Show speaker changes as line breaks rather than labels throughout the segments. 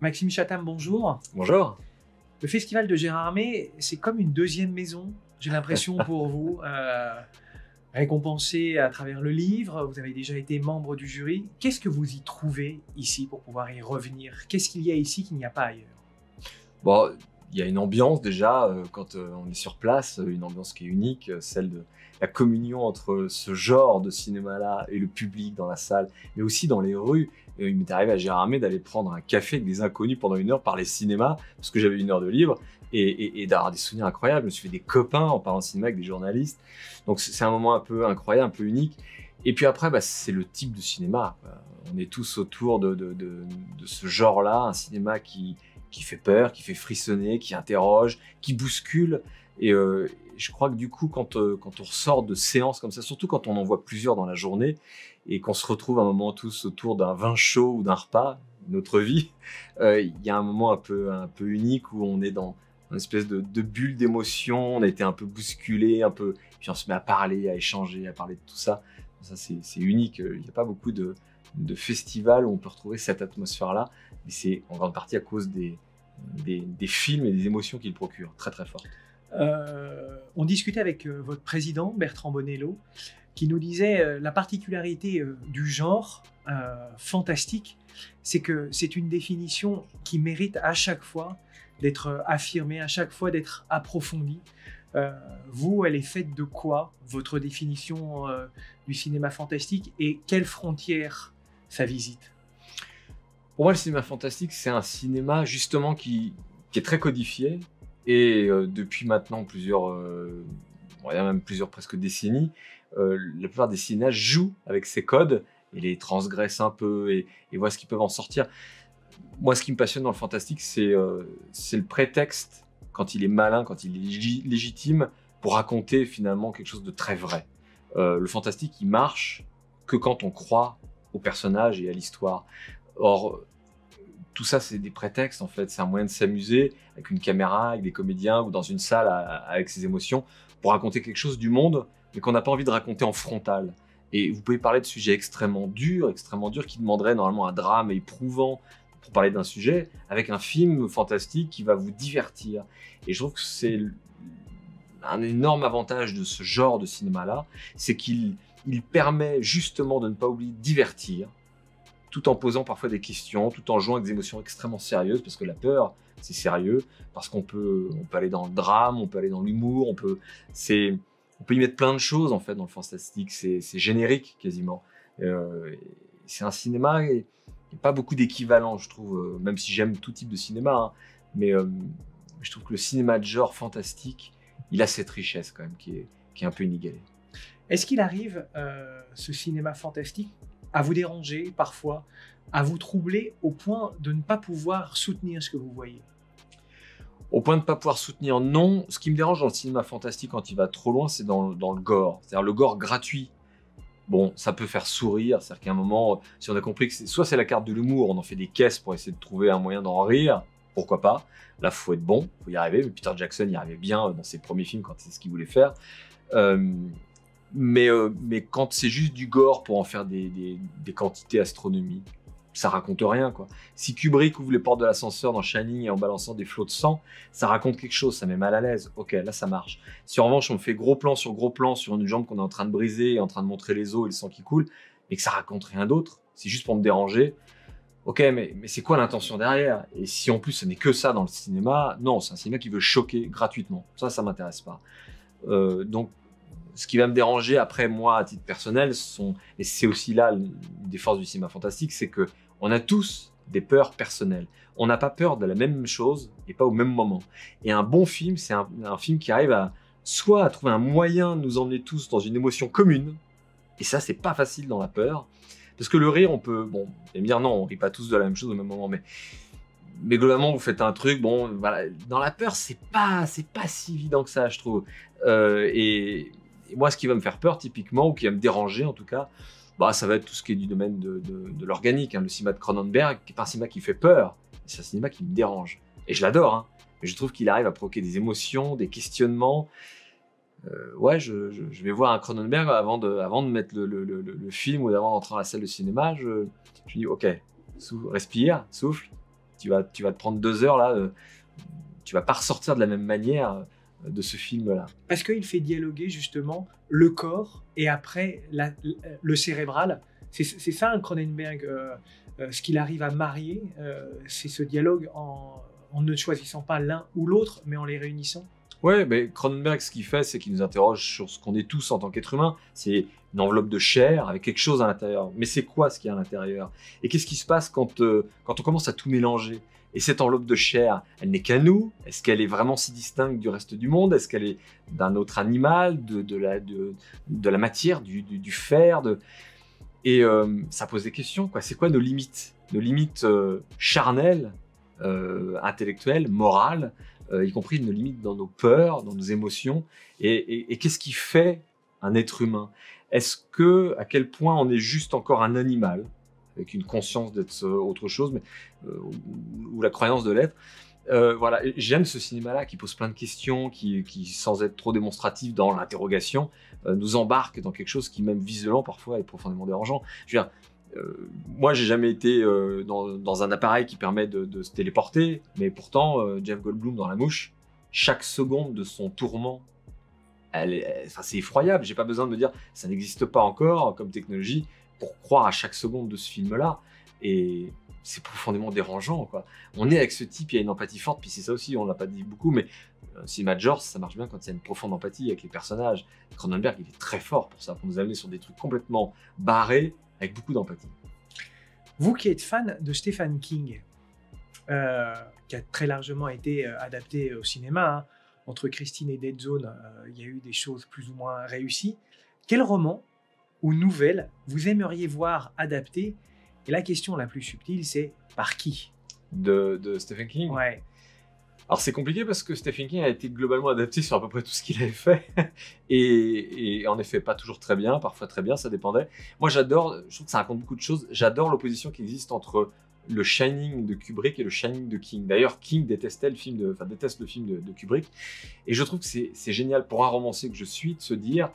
Maxime Chatham, bonjour.
Bonjour.
Le Festival de Gérardmer, c'est comme une deuxième maison, j'ai l'impression pour vous. Récompensé à travers le livre, vous avez déjà été membre du jury. Qu'est-ce que vous y trouvez ici pour pouvoir y revenir? Qu'est-ce qu'il y a ici qu'il n'y a pas ailleurs?
Bon, il y a une ambiance déjà, quand on est sur place, une ambiance qui est unique, celle de la communion entre ce genre de cinéma-là et le public dans la salle, mais aussi dans les rues. Et il m'est arrivé à Gérardmer d'aller prendre un café avec des inconnus pendant 1 heure par les cinémas, parce que j'avais 1 heure de libre, et d'avoir des souvenirs incroyables. Je me suis fait des copains en parlant de cinéma avec des journalistes. Donc c'est un moment un peu incroyable, un peu unique. Et puis après, c'est le type de cinéma. On est tous autour de ce genre-là, un cinéma qui fait peur, qui fait frissonner, qui interroge, qui bouscule. Et je crois que du coup, quand on ressort de séances comme ça, surtout quand on en voit plusieurs dans la journée, et qu'on se retrouve un moment tous autour d'un vin chaud ou d'un repas, notre vie, il y a un moment un peu unique où on est dans une espèce de bulle d'émotion, on a été un peu bousculé, puis on se met à parler, à échanger, à parler de tout ça. Ça, c'est unique. Il n'y a pas beaucoup de festivals où on peut retrouver cette atmosphère-là, mais c'est en grande partie à cause des films et des émotions qu'ils procurent, très très fortes.
On discutait avec votre président, Bertrand Bonello, qui nous disait la particularité du genre fantastique, c'est que c'est une définition qui mérite à chaque fois d'être affirmée, à chaque fois d'être approfondie. Vous, elle est faite de quoi, votre définition du cinéma fantastique, et quelles frontières ça visite?
Pour moi, le cinéma fantastique, c'est un cinéma justement qui est très codifié, et depuis maintenant plusieurs presque décennies, la plupart des cinéastes jouent avec ces codes et les transgressent un peu et voient ce qu'ils peuvent en sortir. Moi, ce qui me passionne dans le fantastique, c'est le prétexte, quand il est malin, quand il est légitime, pour raconter finalement quelque chose de très vrai. Le fantastique, il marche que quand on croit au personnage et à l'histoire. Or, tout ça, c'est des prétextes, en fait. C'est un moyen de s'amuser avec une caméra, avec des comédiens ou dans une salle avec ses émotions pour raconter quelque chose du monde, mais qu'on n'a pas envie de raconter en frontal. Et vous pouvez parler de sujets extrêmement durs qui demanderaient normalement un drame éprouvant pour parler d'un sujet, avec un film fantastique qui va vous divertir. Et je trouve que c'est un énorme avantage de ce genre de cinéma-là, c'est qu'il permet justement de ne pas oublier de divertir, tout en posant parfois des questions, tout en jouant avec des émotions extrêmement sérieuses, parce que la peur, c'est sérieux, parce qu'on peut aller dans le drame, on peut aller dans l'humour, on peut y mettre plein de choses en fait dans le fantastique, c'est générique quasiment. C'est un cinéma, il n'y a pas beaucoup d'équivalent, je trouve, même si j'aime tout type de cinéma, hein, mais je trouve que le cinéma de genre fantastique, il a cette richesse quand même qui est un peu inégalée.
Est-ce qu'il arrive, ce cinéma fantastique, à vous déranger parfois, à vous troubler au point de ne pas pouvoir soutenir ce que vous voyez?
Au point de ne pas pouvoir soutenir, non. Ce qui me dérange dans le cinéma fantastique quand il va trop loin, c'est dans le gore. C'est-à-dire le gore gratuit. Bon, ça peut faire sourire. C'est-à-dire qu'à un moment, si on a compris que soit c'est la carte de l'humour, on en fait des caisses pour essayer de trouver un moyen d'en rire, pourquoi pas. Là, il faut être bon, il faut y arriver. Mais Peter Jackson y arrivait bien dans ses premiers films quand c'est ce qu'il voulait faire. Mais quand c'est juste du gore pour en faire des quantités astronomiques, ça raconte rien, quoi. Si Kubrick ouvre les portes de l'ascenseur dans Shining et en balançant des flots de sang, ça raconte quelque chose, ça met mal à l'aise. Ok, là ça marche. Si en revanche on fait gros plan sur une jambe qu'on est en train de briser et en train de montrer les os et le sang qui coule, mais que ça raconte rien d'autre, c'est juste pour me déranger. Ok, mais c'est quoi l'intention derrière? Et si en plus ce n'est que ça dans le cinéma, non, c'est un cinéma qui veut choquer gratuitement. Ça m'intéresse pas. Donc ce qui va me déranger après, moi, à titre personnel, et c'est aussi là des forces du cinéma fantastique, c'est que on a tous des peurs personnelles. On n'a pas peur de la même chose et pas au même moment. Et un bon film, c'est un film qui arrive soit à trouver un moyen de nous emmener tous dans une émotion commune, et ça, c'est pas facile dans la peur, parce que le rire, on peut, bon, vous allez me dire non, on rit pas tous de la même chose au même moment, mais globalement, vous faites un truc, bon, voilà, dans la peur, c'est pas si évident que ça, je trouve. Et moi, ce qui va me faire peur, typiquement, ou qui va me déranger, en tout cas, ça va être tout ce qui est du domaine de l'organique. Hein. Le cinéma de Cronenberg, qui est pas un cinéma qui fait peur, c'est un cinéma qui me dérange. Et je l'adore, hein. Mais je trouve qu'il arrive à provoquer des émotions, des questionnements. Ouais, je vais voir un Cronenberg avant de mettre le film ou avant d'entrer dans la salle de cinéma. Je dis, ok, respire, souffle. tu vas te prendre 2 heures là, tu vas pas ressortir de la même manière de ce film-là.
Parce qu'il fait dialoguer justement le corps et après le cérébral. C'est ça un Cronenberg, ce qu'il arrive à marier, c'est ce dialogue en ne choisissant pas l'un ou l'autre, mais en les réunissant.
Ouais, mais Cronenberg, ce qu'il fait, c'est qu'il nous interroge sur ce qu'on est tous en tant qu'être humain. C'est une enveloppe de chair avec quelque chose à l'intérieur. Mais c'est quoi ce qu'il y a à l'intérieur? Et qu'est-ce qui se passe quand on commence à tout mélanger? Et cette enveloppe de chair, elle n'est qu'à nous? Est-ce qu'elle est vraiment si distincte du reste du monde? Est-ce qu'elle est d'un autre animal, de la matière, du fer Et ça pose des questions, quoi. C'est quoi nos limites? Nos limites charnelles, intellectuelles, morales, y compris nos limites dans nos peurs, dans nos émotions. Et qu'est-ce qui fait un être humain? À quel point on est juste encore un animal, avec une conscience d'être autre chose, mais, ou la croyance de l'être? Voilà, j'aime ce cinéma-là qui pose plein de questions, qui sans être trop démonstratif dans l'interrogation, nous embarque dans quelque chose qui, même visuellement, parfois est profondément dérangeant. Je veux dire, moi, j'ai jamais été dans un appareil qui permet de se téléporter, mais pourtant, Jeff Goldblum dans La Mouche, chaque seconde de son tourment, c'est effroyable. J'ai pas besoin de me dire ça n'existe pas encore comme technologie pour croire à chaque seconde de ce film-là. Et c'est profondément dérangeant, quoi. On est avec ce type, il y a une empathie forte, puis c'est ça aussi, on l'a pas dit beaucoup, mais cinéma de genre, ça marche bien quand il y a une profonde empathie avec les personnages. Cronenberg, il est très fort pour ça, pour nous amener sur des trucs complètement barrés, avec beaucoup d'empathie.
Vous qui êtes fan de Stephen King, qui a très largement été adapté au cinéma, hein, entre Christine et Dead Zone, il y a eu des choses plus ou moins réussies. Quel roman ou nouvelle vous aimeriez voir adapté? Et la question la plus subtile, c'est par qui?
De Stephen King?
Ouais.
Alors c'est compliqué parce que Stephen King a été globalement adapté sur à peu près tout ce qu'il avait fait. et en effet, pas toujours très bien, parfois très bien, ça dépendait. Moi j'adore, je trouve que ça raconte beaucoup de choses, j'adore l'opposition qui existe entre le Shining de Kubrick et le Shining de King. D'ailleurs, King déteste le film de Kubrick. Et je trouve que c'est génial pour un romancier que je suis de se dire,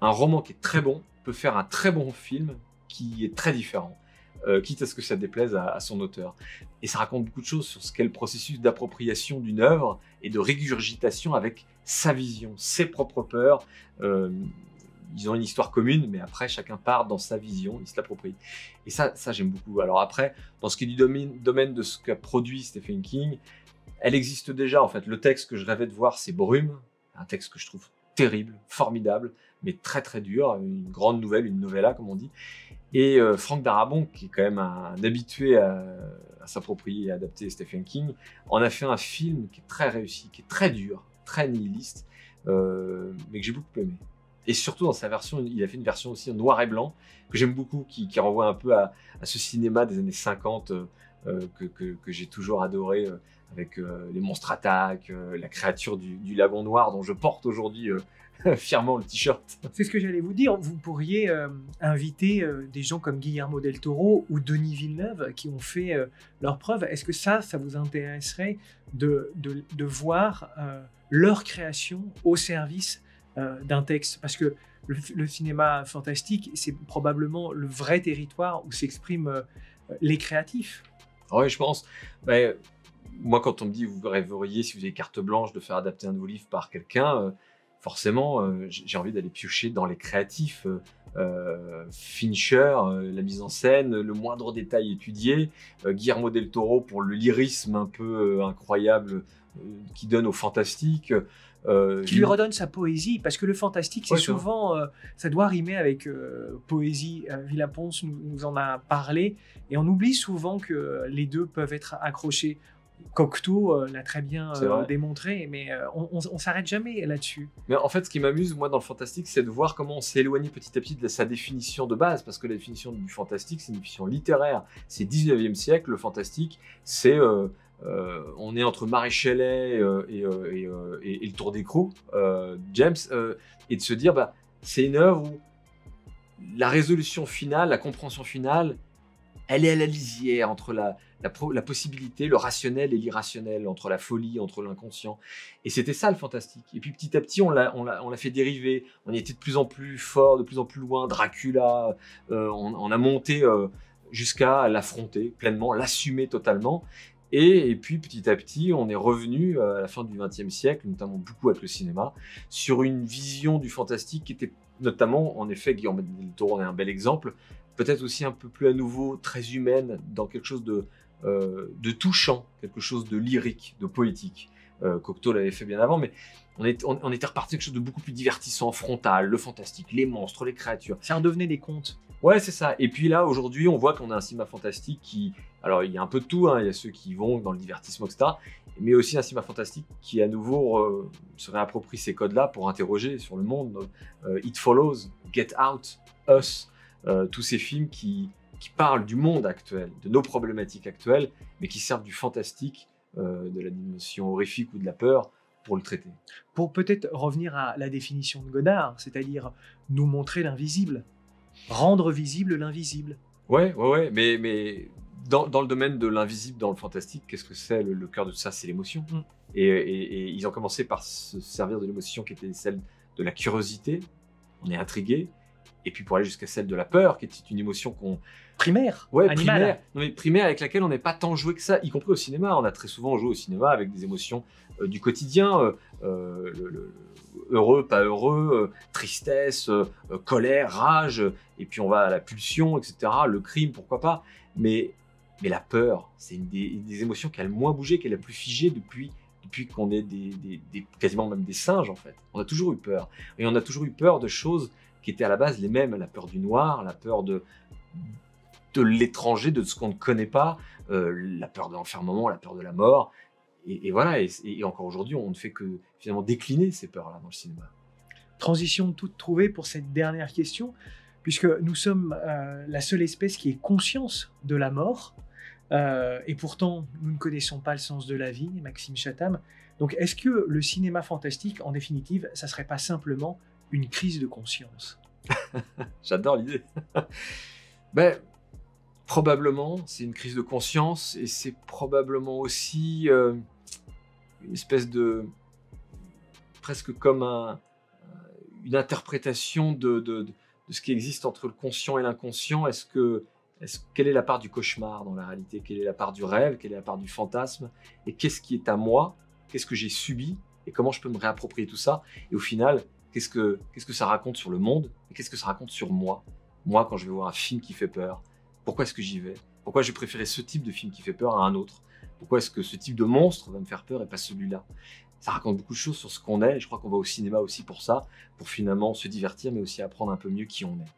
un roman qui est très bon peut faire un très bon film qui est très différent. Quitte à ce que ça déplaise à son auteur. Et ça raconte beaucoup de choses sur ce qu'est le processus d'appropriation d'une œuvre et de régurgitation avec sa vision, ses propres peurs. Ils ont une histoire commune, mais après, chacun part dans sa vision, il se l'approprie. Et ça j'aime beaucoup. Alors après, dans ce qui est du domaine de ce qu'a produit Stephen King, elle existe déjà, en fait. Le texte que je rêvais de voir, c'est Brume, un texte que je trouve terrible, formidable, mais très très dur, une grande nouvelle, une novella, comme on dit. Et Frank Darabont, qui est quand même un habitué à s'approprier et à adapter Stephen King, en a fait un film qui est très réussi, qui est très dur, très nihiliste, mais que j'ai beaucoup aimé. Et surtout dans sa version, il a fait une version aussi en noir et blanc, que j'aime beaucoup, qui renvoie un peu à ce cinéma des années 50 que j'ai toujours adoré, avec les monstres attaques, la créature du lagon noir dont je porte aujourd'hui fièrement le t-shirt.
C'est ce que j'allais vous dire. Vous pourriez inviter des gens comme Guillermo del Toro ou Denis Villeneuve qui ont fait leurs preuves. Est-ce que ça vous intéresserait de voir leur création au service d'un texte? Parce que le cinéma fantastique, c'est probablement le vrai territoire où s'expriment les créatifs.
Oui, je pense. Moi, quand on me dit vous rêveriez, si vous avez carte blanche, de faire adapter un de vos livres par quelqu'un, forcément, j'ai envie d'aller piocher dans les créatifs. Fincher, la mise en scène, le moindre détail étudié. Guillermo del Toro pour le lyrisme un peu incroyable qui donne au fantastique.
Qui lui redonne sa poésie, parce que le fantastique, c'est souvent, ça doit rimer avec poésie. Villa-Pons nous en a parlé, et on oublie souvent que les deux peuvent être accrochés. Cocteau l'a très bien démontré, mais on s'arrête jamais là-dessus.
Mais en fait, ce qui m'amuse, moi, dans le fantastique, c'est de voir comment on s'est éloigné petit à petit de sa définition de base, parce que la définition du fantastique, c'est une définition littéraire. C'est 19e siècle, le fantastique, c'est... on est entre Mary Shelley et le Tour d'écrou, James, et de se dire, c'est une œuvre où la résolution finale, la compréhension finale, elle est à la lisière entre la possibilité, le rationnel et l'irrationnel, entre la folie, entre l'inconscient. Et c'était ça le fantastique. Et puis petit à petit, on l'a fait dériver. On y était de plus en plus fort, de plus en plus loin. Dracula, on a monté jusqu'à l'affronter pleinement, l'assumer totalement. Et puis petit à petit, on est revenu à la fin du XXe siècle, notamment beaucoup avec le cinéma, sur une vision du fantastique qui était notamment, en effet, Guillermo del Toro en est un bel exemple, peut-être aussi un peu plus à nouveau très humaine, dans quelque chose de touchant, quelque chose de lyrique, de poétique. Cocteau l'avait fait bien avant, mais on était reparti quelque chose de beaucoup plus divertissant, frontal, le fantastique, les monstres, les créatures.
Ça redevenait des contes.
Ouais, c'est ça. Et puis là, aujourd'hui, on voit qu'on a un cinéma fantastique qui... Alors, il y a un peu de tout, hein. Il y a ceux qui vont dans le divertissement, etc. Mais aussi un cinéma fantastique qui, à nouveau, se réapproprie ces codes-là pour interroger sur le monde. It Follows, Get Out, Us, tous ces films qui parlent du monde actuel, de nos problématiques actuelles, mais qui servent du fantastique, de la dimension horrifique ou de la peur, pour le traiter.
Pour peut-être revenir à la définition de Godard, c'est-à-dire nous montrer l'invisible, rendre visible l'invisible.
Ouais, mais dans le domaine de l'invisible, dans le fantastique, qu'est-ce que c'est le cœur de tout ça? C'est l'émotion. Et ils ont commencé par se servir de l'émotion qui était celle de la curiosité, on est intrigué, et puis pour aller jusqu'à celle de la peur, qui est une émotion qu'on...
Primaire,
ouais,
animale.
primaire avec laquelle on n'est pas tant joué que ça, y compris au cinéma. On a très souvent joué au cinéma avec des émotions du quotidien, heureux, pas heureux, tristesse, colère, rage, et puis on va à la pulsion, etc., le crime, pourquoi pas. Mais la peur, c'est une des émotions qui a le moins bougé, qui est la plus figée depuis qu'on est quasiment même des singes, en fait. On a toujours eu peur. Et on a toujours eu peur de choses qui étaient à la base les mêmes. La peur du noir, la peur de l'étranger, de ce qu'on ne connaît pas, la peur de l'enfermement, la peur de la mort. Et voilà, et encore aujourd'hui, on ne fait que finalement décliner ces peurs-là dans le cinéma.
Transition toute trouvée pour cette dernière question, puisque nous sommes la seule espèce qui ait conscience de la mort, et pourtant nous ne connaissons pas le sens de la vie, Maxime Chatham. Donc est-ce que le cinéma fantastique, en définitive, ça serait pas simplement une crise de conscience?
J'adore l'idée. Ben, probablement, c'est une crise de conscience, et c'est probablement aussi une espèce de... presque comme une interprétation de ce qui existe entre le conscient et l'inconscient. Quelle est la part du cauchemar dans la réalité? Quelle est la part du rêve? Quelle est la part du fantasme? Et qu'est-ce qui est à moi? Qu'est-ce que j'ai subi? Et comment je peux me réapproprier tout ça? Et au final, qu'est-ce que ça raconte sur le monde? Et qu'est-ce que ça raconte sur moi? Moi, quand je vais voir un film qui fait peur, pourquoi est-ce que j'y vais? Pourquoi j'ai préféré ce type de film qui fait peur à un autre? Pourquoi est-ce que ce type de monstre va me faire peur et pas celui-là? Ça raconte beaucoup de choses sur ce qu'on est, et je crois qu'on va au cinéma aussi pour ça, pour finalement se divertir, mais aussi apprendre un peu mieux qui on est.